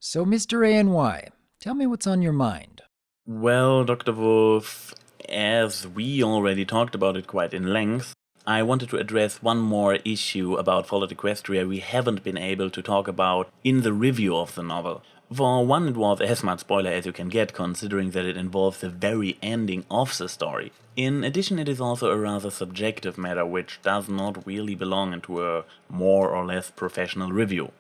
So, Mr. ANY, tell me what's on your mind. Well, Dr. Wolf, as we already talked about it quite in length, I wanted to address one more issue about Fallout Equestria we haven't been able to talk about in the review of the novel. For one, it was as much spoiler as you can get, considering that it involves the very ending of the story. In addition, it is also a rather subjective matter which does not really belong into a more or less professional review.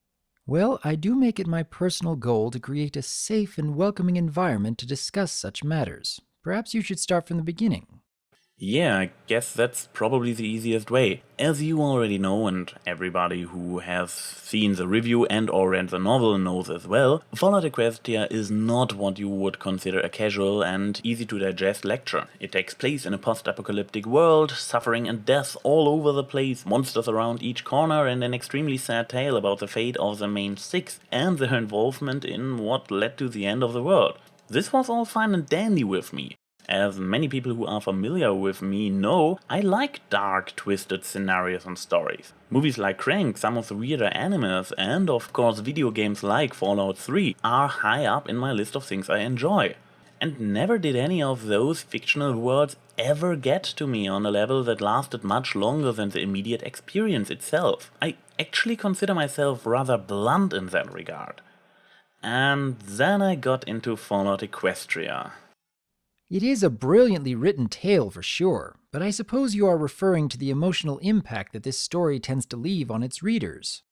Well, I do make it my personal goal to create a safe and welcoming environment to discuss such matters. Perhaps you should start from the beginning. Yeah, I guess that's probably the easiest way. As you already know, and everybody who has seen the review and or read the novel knows as well, Fallout Equestria is not what you would consider a casual and easy-to-digest lecture. It takes place in a post-apocalyptic world, suffering and death all over the place, monsters around each corner, and an extremely sad tale about the fate of the main six and their involvement in what led to the end of the world. This was all fine and dandy with me. As many people who are familiar with me know, I like dark, twisted scenarios and stories. Movies like Crank, some of the weirder animes, and of course video games like Fallout 3 are high up in my list of things I enjoy. And never did any of those fictional worlds ever get to me on a level that lasted much longer than the immediate experience itself. I actually consider myself rather blunt in that regard. And then I got into Fallout Equestria. It is a brilliantly written tale for sure, but I suppose you are referring to the emotional impact that this story tends to leave on its readers.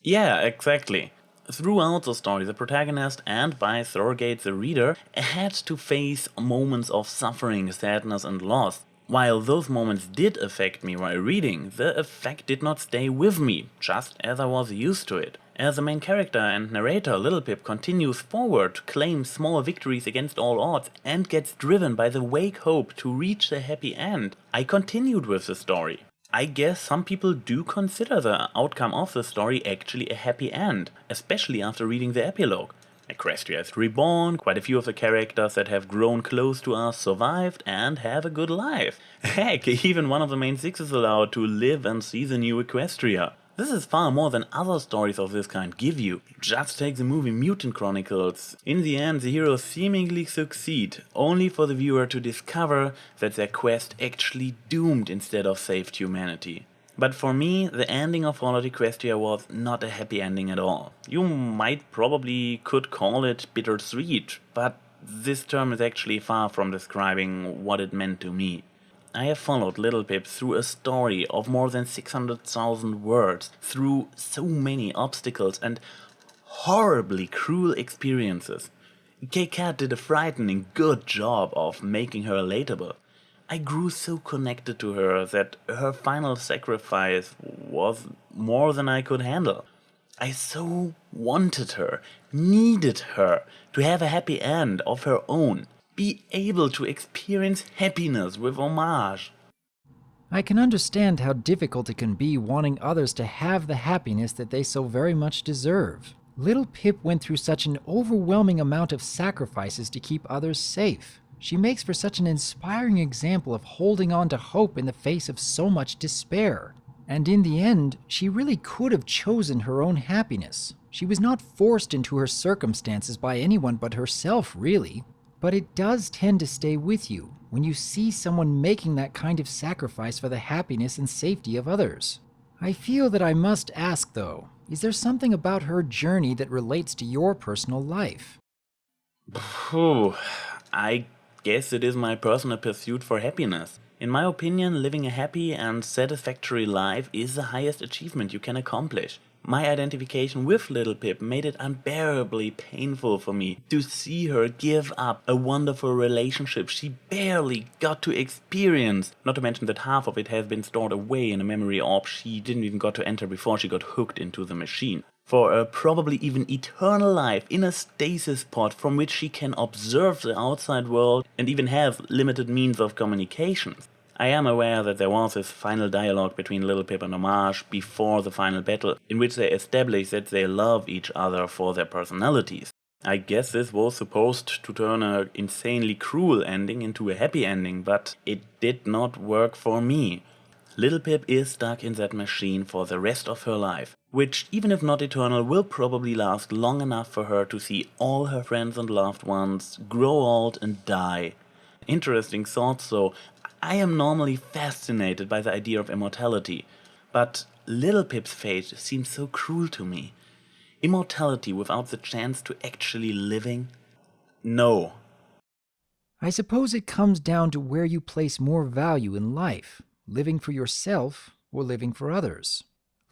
Yeah, exactly. Throughout the story, the protagonist and by surrogate the reader had to face moments of suffering, sadness and loss. While those moments did affect me while reading, the effect did not stay with me, just as I was used to it. As the main character and narrator, Little Pip, continues forward, claims small victories against all odds, and gets driven by the vague hope to reach the happy end, I continued with the story. I guess some people do consider the outcome of the story actually a happy end, especially after reading the epilogue. Equestria is reborn, quite a few of the characters that have grown close to us survived and have a good life. Heck, even one of the main six is allowed to live and see the new Equestria. This is far more than other stories of this kind give you. Just take the movie Mutant Chronicles. In the end, the heroes seemingly succeed, only for the viewer to discover that their quest actually doomed instead of saved humanity. But for me, the ending of Fallout Equestria was not a happy ending at all. You might probably could call it bittersweet, but this term is actually far from describing what it meant to me. I have followed Little Pip through a story of more than 600,000 words, through so many obstacles and horribly cruel experiences. K-Cat did a frightening good job of making her relatable. I grew so connected to her that her final sacrifice was more than I could handle. I so wanted her, needed her, to have a happy end of her own. Be able to experience happiness with homage. I can understand how difficult it can be wanting others to have the happiness that they so very much deserve. Little Pip went through such an overwhelming amount of sacrifices to keep others safe. She makes for such an inspiring example of holding on to hope in the face of so much despair. And in the end, she really could have chosen her own happiness. She was not forced into her circumstances by anyone but herself, really. But it does tend to stay with you when you see someone making that kind of sacrifice for the happiness and safety of others. I feel that I must ask, though, is there something about her journey that relates to your personal life? Phew, I guess it is my personal pursuit for happiness. In my opinion, living a happy and satisfactory life is the highest achievement you can accomplish. My identification with Little Pip made it unbearably painful for me to see her give up a wonderful relationship she barely got to experience, not to mention that half of it has been stored away in a memory orb she didn't even got to enter before she got hooked into the machine, for a probably even eternal life in a stasis pod from which she can observe the outside world and even have limited means of communication. I am aware that there was this final dialogue between Little Pip and Homage before the final battle, in which they establish that they love each other for their personalities. I guess this was supposed to turn an insanely cruel ending into a happy ending, but it did not work for me. Little Pip is stuck in that machine for the rest of her life, which, even if not eternal, will probably last long enough for her to see all her friends and loved ones grow old and die. Interesting thought, though. I am normally fascinated by the idea of immortality, but Little Pip's fate seems so cruel to me. Immortality without the chance to actually living? No. I suppose it comes down to where you place more value in life, living for yourself or living for others.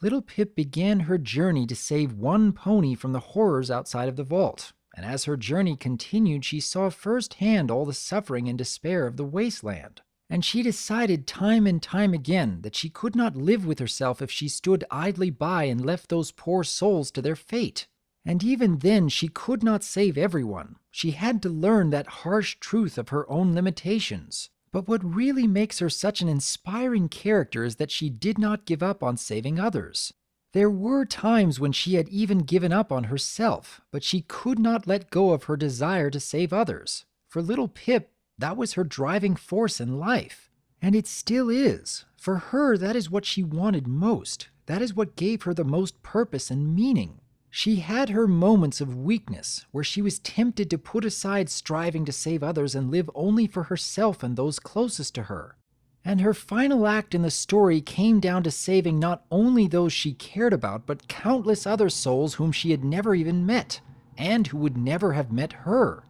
Little Pip began her journey to save one pony from the horrors outside of the vault, and as her journey continued, she saw firsthand all the suffering and despair of the wasteland. And she decided time and time again that she could not live with herself if she stood idly by and left those poor souls to their fate. And even then, she could not save everyone. She had to learn that harsh truth of her own limitations. But what really makes her such an inspiring character is that she did not give up on saving others. There were times when she had even given up on herself, but she could not let go of her desire to save others. For little Pip, that was her driving force in life. And it still is. For her, that is what she wanted most. That is what gave her the most purpose and meaning. She had her moments of weakness, where she was tempted to put aside striving to save others and live only for herself and those closest to her. And her final act in the story came down to saving not only those she cared about, but countless other souls whom she had never even met, and who would never have met her.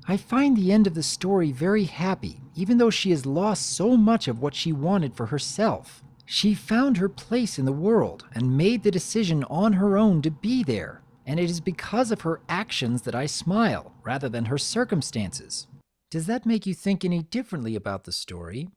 I find the end of the story very happy, even though she has lost so much of what she wanted for herself. She found her place in the world and made the decision on her own to be there, and it is because of her actions that I smile, rather than her circumstances. Does that make you think any differently about the story?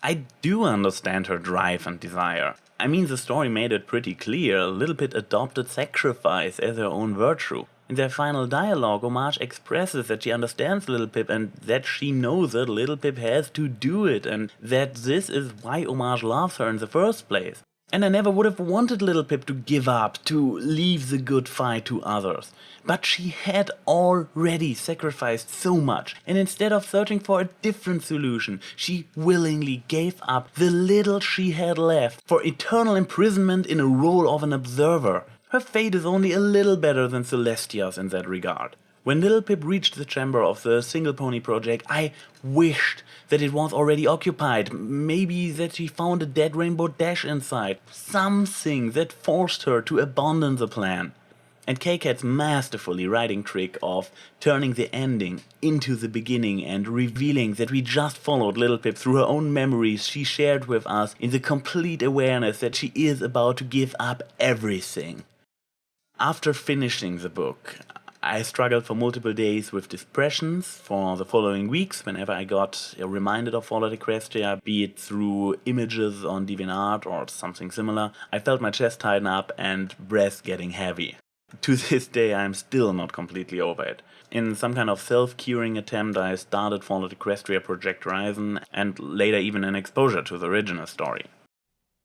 I do understand her drive and desire. I mean, the story made it pretty clear Little Pip adopted sacrifice as her own virtue. In their final dialogue, Homage expresses that she understands Little Pip and that she knows that Little Pip has to do it and that this is why Homage loves her in the first place. And I never would have wanted Little Pip to give up, to leave the good fight to others. But she had already sacrificed so much, and instead of searching for a different solution, she willingly gave up the little she had left for eternal imprisonment in a role of an observer. Her fate is only a little better than Celestia's in that regard. When Little Pip reached the chamber of the Single Pony Project, I wished that it was already occupied. Maybe that she found a dead Rainbow Dash inside. Something that forced her to abandon the plan. And K-Cat's masterfully writing trick of turning the ending into the beginning and revealing that we just followed Little Pip through her own memories she shared with us in the complete awareness that she is about to give up everything. After finishing the book, I struggled for multiple days with depressions for the following weeks whenever I got reminded of Fallout Equestria, be it through images on DeviantArt or something similar. I felt my chest tighten up and breath getting heavy. To this day, I'm still not completely over it. In some kind of self-curing attempt, I started Fallout Equestria Project Horizon and later even an exposure to the original story.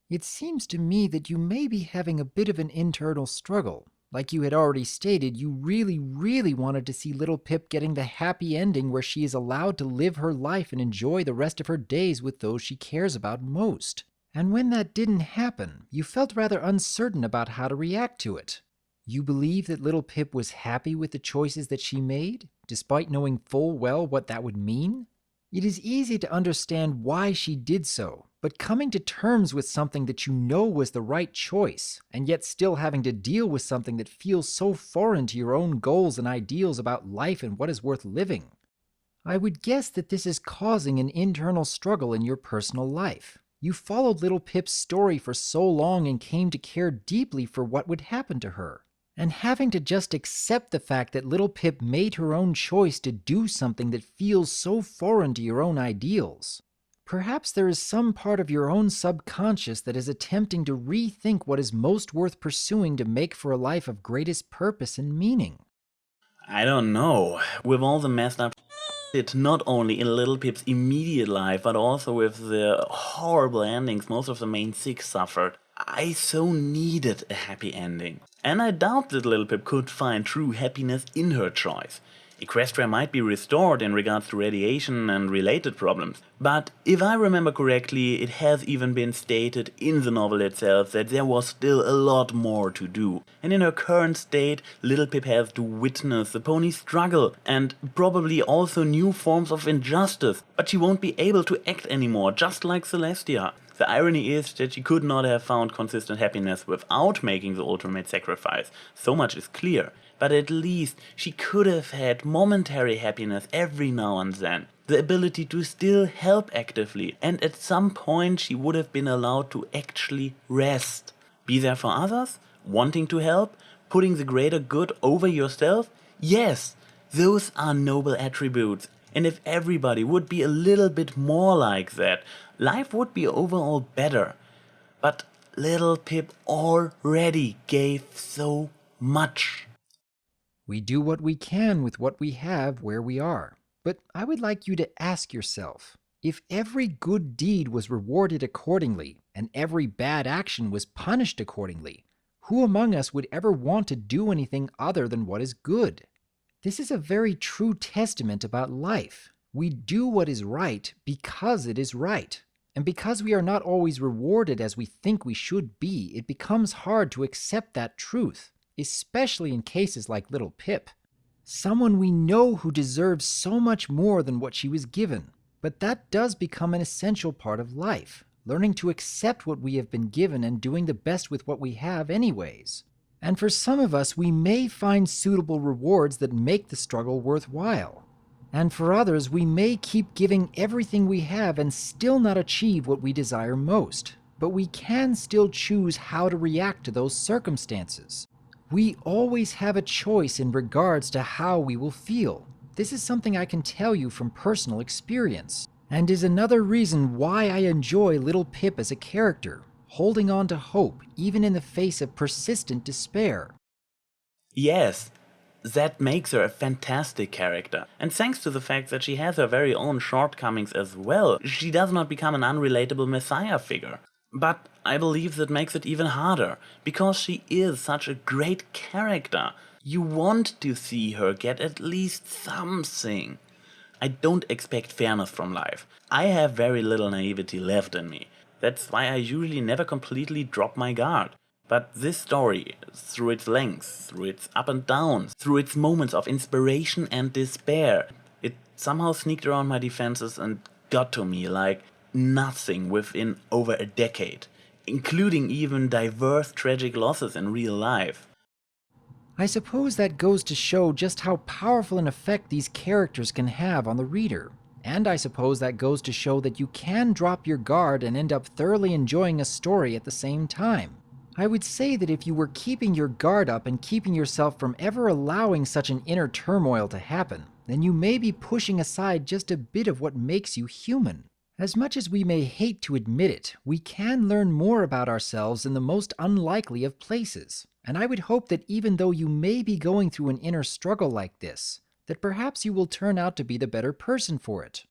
It seems to me that you may be having a bit of an internal struggle. Like you had already stated, you really wanted to see Little Pip getting the happy ending where she is allowed to live her life and enjoy the rest of her days with those she cares about most. And when that didn't happen, you felt rather uncertain about how to react to it. You believe that Little Pip was happy with the choices that she made, despite knowing full well what that would mean? It is easy to understand why she did so, but coming to terms with something that you know was the right choice, and yet still having to deal with something that feels so foreign to your own goals and ideals about life and what is worth living. I would guess that this is causing an internal struggle in your personal life. You followed Little Pip's story for so long and came to care deeply for what would happen to her. And having to just accept the fact that Little Pip made her own choice to do something that feels so foreign to your own ideals. Perhaps there is some part of your own subconscious that is attempting to rethink what is most worth pursuing to make for a life of greatest purpose and meaning. I don't know. With all the messed up shit, not only in Little Pip's immediate life, but also with the horrible endings most of the main six suffered, I so needed a happy ending. And I doubt that Little Pip could find true happiness in her choice. Equestria might be restored in regards to radiation and related problems, but if I remember correctly, it has even been stated in the novel itself that there was still a lot more to do. And in her current state, Little Pip has to witness the pony's struggle and probably also new forms of injustice, but she won't be able to act anymore, just like Celestia. The irony is that she could not have found consistent happiness without making the ultimate sacrifice, so much is clear. But at least she could have had momentary happiness every now and then, the ability to still help actively, and at some point she would have been allowed to actually rest. Be there for others, wanting to help, putting the greater good over yourself? Yes, those are noble attributes, and if everybody would be a little bit more like that, life would be overall better. But Little Pip already gave so much. We do what we can with what we have where we are. But I would like you to ask yourself, if every good deed was rewarded accordingly and every bad action was punished accordingly, who among us would ever want to do anything other than what is good? This is a very true testament about life. We do what is right because it is right. And because we are not always rewarded as we think we should be, it becomes hard to accept that truth, especially in cases like Little Pip. Someone we know who deserves so much more than what she was given. But that does become an essential part of life, learning to accept what we have been given and doing the best with what we have anyways. And for some of us, we may find suitable rewards that make the struggle worthwhile. And for others, we may keep giving everything we have and still not achieve what we desire most. But we can still choose how to react to those circumstances. We always have a choice in regards to how we will feel. This is something I can tell you from personal experience, and is another reason why I enjoy Little Pip as a character, holding on to hope even in the face of persistent despair. Yes, that makes her a fantastic character. And thanks to the fact that she has her very own shortcomings as well, she does not become an unrelatable messiah figure. But I believe that makes it even harder, because she is such a great character. You want to see her get at least something. I don't expect fairness from life. I have very little naivety left in me. That's why I usually never completely drop my guard. But this story, through its length, through its up and downs, through its moments of inspiration and despair, it somehow sneaked around my defenses and got to me like nothing within over a decade, including even diverse tragic losses in real life. I suppose that goes to show just how powerful an effect these characters can have on the reader. And I suppose that goes to show that you can drop your guard and end up thoroughly enjoying a story at the same time. I would say that if you were keeping your guard up and keeping yourself from ever allowing such an inner turmoil to happen, then you may be pushing aside just a bit of what makes you human. As much as we may hate to admit it, we can learn more about ourselves in the most unlikely of places. And I would hope that even though you may be going through an inner struggle like this, that perhaps you will turn out to be the better person for it.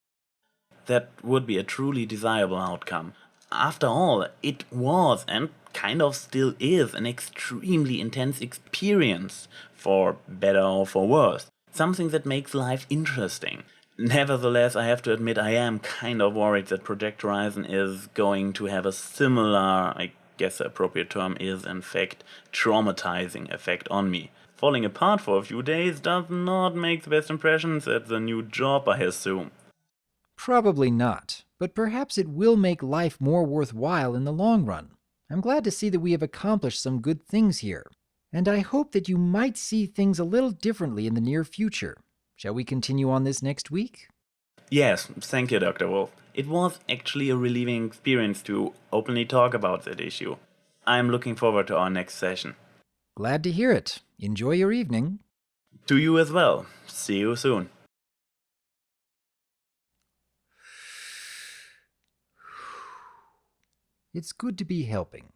That would be a truly desirable outcome. After all, it was and kind of still is an extremely intense experience, for better or for worse. Something that makes life interesting. Nevertheless, I have to admit I am kind of worried that Project Horizon is going to have a similar, I guess the appropriate term is in fact, traumatizing effect on me. Falling apart for a few days does not make the best impressions at the new job, I assume. Probably not, but perhaps it will make life more worthwhile in the long run. I'm glad to see that we have accomplished some good things here, and I hope that you might see things a little differently in the near future. Shall we continue on this next week? Yes, thank you, Dr. Wolf. It was actually a relieving experience to openly talk about that issue. I'm looking forward to our next session. Glad to hear it. Enjoy your evening. To you as well. See you soon. It's good to be helping.